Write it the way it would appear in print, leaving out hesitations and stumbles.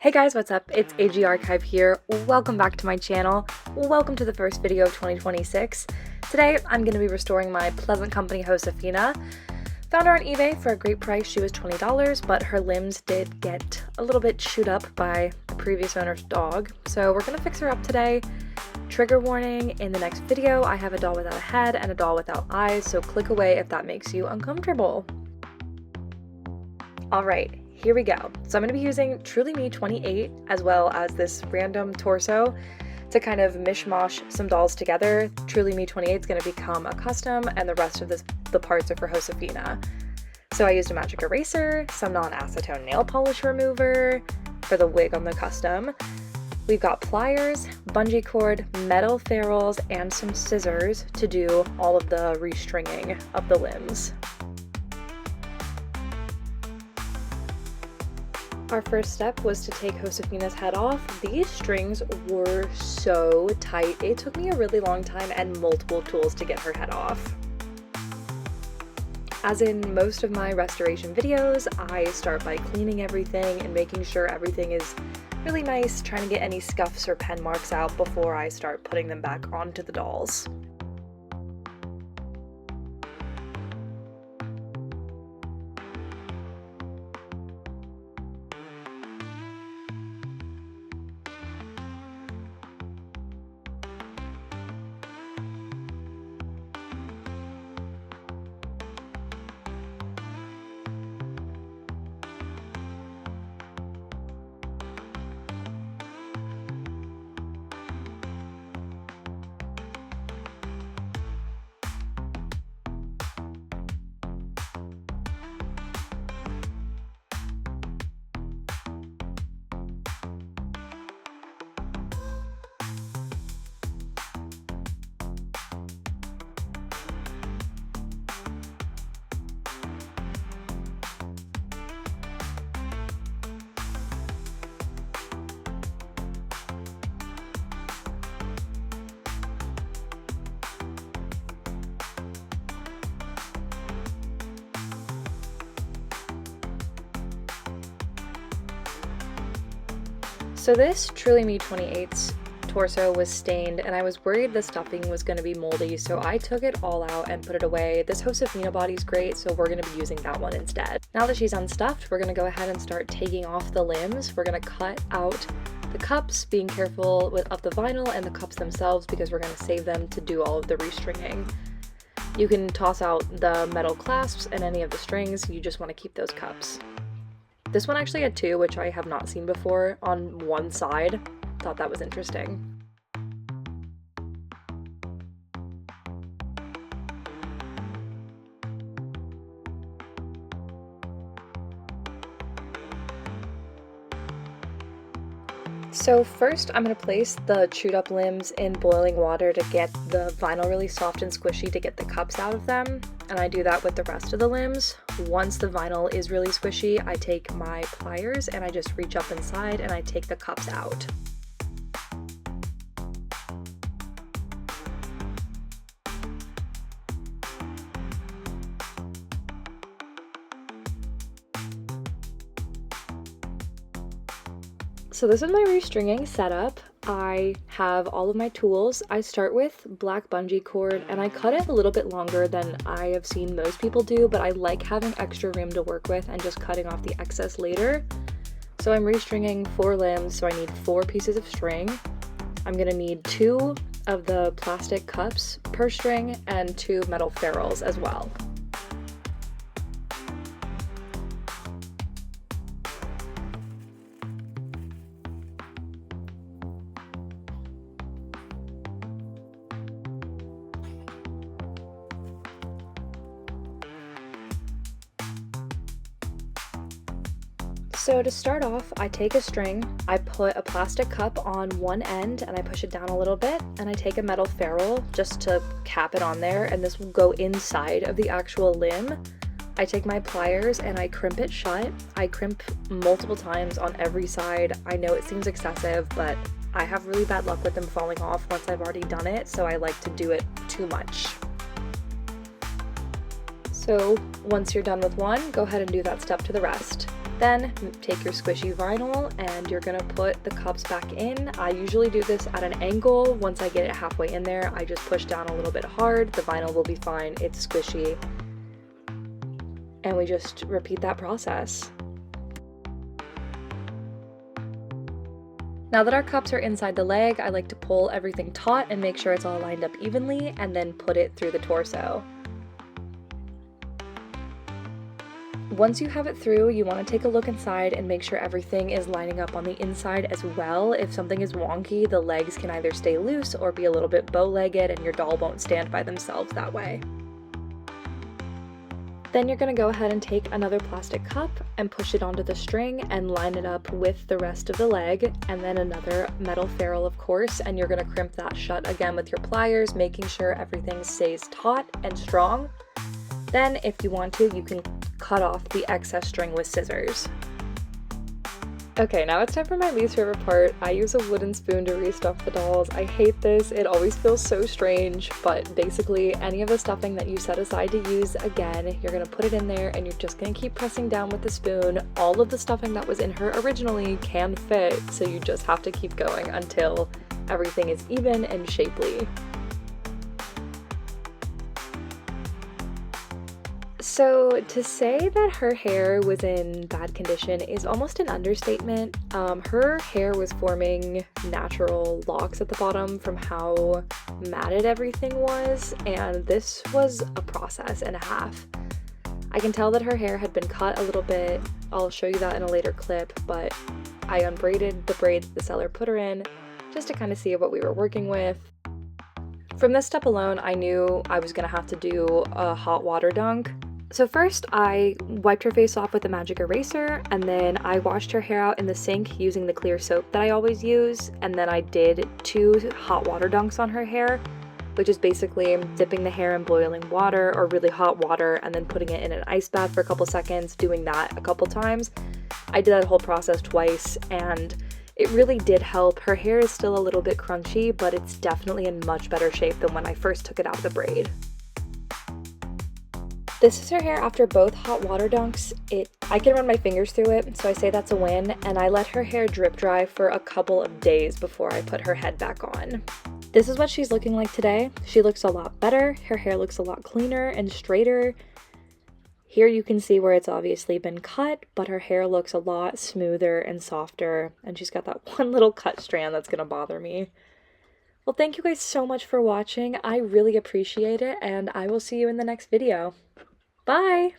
Hey guys, what's up? It's AG Archive here. Welcome back to my channel. Welcome to the first video of 2026. Today, I'm going to be restoring my Pleasant Company Josefina. Found her on eBay for a great price. She was $20, but her limbs did get a little bit chewed up by the previous owner's dog. So we're going to fix her up today. Trigger warning, in the next video, I have a doll without a head and a doll without eyes, so click away if that makes you uncomfortable. Alright. Here we go. So I'm going to be using Truly Me 28 as well as this random torso to kind of mishmash some dolls together. Truly Me 28 is going to become a custom and the rest of the parts are for Josefina. So I used a magic eraser, some non-acetone nail polish remover for the wig on the custom. We've got pliers, bungee cord, metal ferrules, and some scissors to do all of the restringing of the limbs. Our first step was to take Josefina's head off. These strings were so tight. It took me a really long time and multiple tools to get her head off. As in most of my restoration videos, I start by cleaning everything and making sure everything is really nice, trying to get any scuffs or pen marks out before I start putting them back onto the dolls. So this Truly Me 28's torso was stained and I was worried the stuffing was going to be moldy, so I took it all out and put it away. This Josefina body's great, so we're going to be using that one instead. Now that she's unstuffed, we're going to go ahead and start taking off the limbs. We're going to cut out the cups, being careful of the vinyl and the cups themselves because we're going to save them to do all of the restringing. You can toss out the metal clasps and any of the strings, you just want to keep those cups. This one actually had two, which I have not seen before, on one side. Thought that was interesting. So first I'm going to place the chewed up limbs in boiling water to get the vinyl really soft and squishy to get the cups out of them, and I do that with the rest of the limbs. Once the vinyl is really squishy, I take my pliers and I just reach up inside and I take the cups out. So this is my restringing setup. I have all of my tools. I start with black bungee cord and I cut it a little bit longer than I have seen most people do, but I like having extra room to work with and just cutting off the excess later. So I'm restringing 4 limbs, so I need 4 pieces of string. I'm gonna need 2 of the plastic cups per string and 2 metal ferrules as well. So to start off, I take a string, I put a plastic cup on one end and I push it down a little bit, and I take a metal ferrule just to cap it on there, and this will go inside of the actual limb. I take my pliers and I crimp it shut. I crimp multiple times on every side. I know it seems excessive, but I have really bad luck with them falling off once I've already done it, so I like to do it too much. So once you're done with one, go ahead and do that step to the rest. Then take your squishy vinyl and you're gonna put the cups back in. I usually do this at an angle. Once I get it halfway in there, I just push down a little bit hard. The vinyl will be fine, it's squishy. And we just repeat that process. Now that our cups are inside the leg, I like to pull everything taut and make sure it's all lined up evenly and then put it through the torso. Once you have it through, you want to take a look inside and make sure everything is lining up on the inside as well. If something is wonky, the legs can either stay loose or be a little bit bow-legged and your doll won't stand by themselves that way. Then you're going to go ahead and take another plastic cup and push it onto the string and line it up with the rest of the leg, and then another metal ferrule, of course, and you're going to crimp that shut again with your pliers, making sure everything stays taut and strong. Then, if you want to, you can cut off the excess string with scissors. Okay, now it's time for my least favorite part. I use a wooden spoon to restuff the dolls. I hate this, it always feels so strange, but basically any of the stuffing that you set aside to use again, you're gonna put it in there and you're just gonna keep pressing down with the spoon. All of the stuffing that was in her originally can fit, so you just have to keep going until everything is even and shapely. So to say that her hair was in bad condition is almost an understatement. Her hair was forming natural locks at the bottom from how matted everything was, and this was a process and a half. I can tell that her hair had been cut a little bit. I'll show you that in a later clip, but I unbraided the braids the seller put her in just to kind of see what we were working with. From this step alone, I knew I was gonna have to do a hot water dunk. So first I wiped her face off with a magic eraser, and then I washed her hair out in the sink using the clear soap that I always use, and then I did 2 hot water dunks on her hair, which is basically dipping the hair in boiling water or really hot water and then putting it in an ice bath for a couple seconds, doing that a couple times. I did that whole process twice and it really did help. Her hair is still a little bit crunchy, but it's definitely in much better shape than when I first took it out of the braid. This is her hair after both hot water dunks. I can run my fingers through it, so I say that's a win, and I let her hair drip dry for a couple of days before I put her head back on. This is what she's looking like today. She looks a lot better. Her hair looks a lot cleaner and straighter. Here you can see where it's obviously been cut, but her hair looks a lot smoother and softer, and she's got that one little cut strand that's gonna bother me. Well, thank you guys so much for watching. I really appreciate it, and I will see you in the next video. Bye!